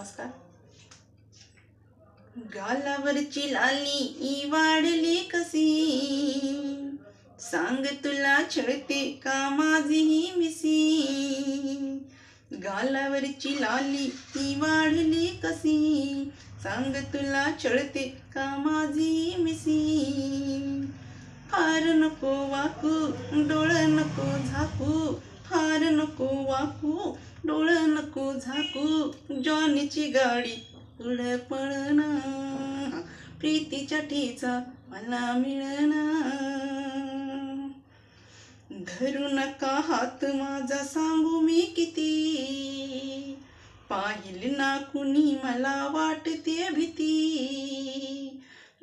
नमस्कार. गालावरची लाली वाढली कशी, सांग तुला छळते का माझी ही मिसी. गालावरची लाली वाढली कशी, सांग तुला छळते का माझी ही मिसी. फार नको वाकू डोळं नको झाकू, फार नको वाकू डोळं नको झाकू. जॉनीची गाडी पुढं पळना, प्रीतीच्या ठेचा मला मिळना. धरू नका हात माझा सांगू मी किती, पाहिल ना कुणी मला वाटते भीती.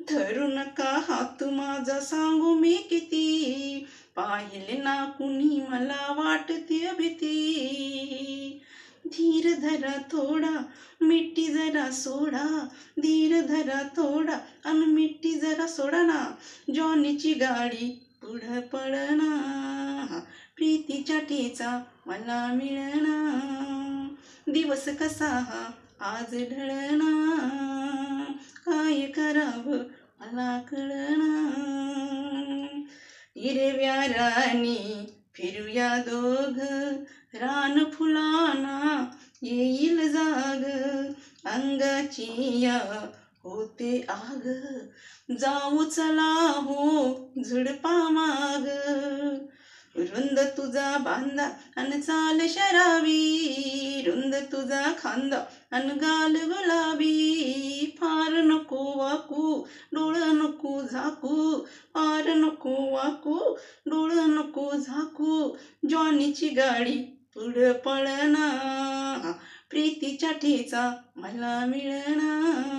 धरू नका हात माझा सांगू मी किती, पाहिल ना कुणी मला वाटते भीती. धीर धरा थोडा मिठी जरा सोडा, धीर धरा थोडा अन मिठी जरा सोडा ना. जॉनीची गाडी पुढं पळना, प्रीतीच्या ठेचा मला मिळना. दिवस कसा हा आज ढळना, काय करावं मला कळना. हिरव्या रानी फिरूया दोघ, रान फुलाना येईल जाग. अंगाची या होते आग, जाऊ चला हो झुडपा माग. रुंद तुझा बांधा अन चाल शराबी, रुंद तुझा खांदा अन गाल गुलाबी. फार नको वाकू डोळं नको झाकू, फार नको वाकू डोळं नको झाकू. जॉनीची गाडी पुढं पळना, प्रीतीच्या ठेचा मला मिळना.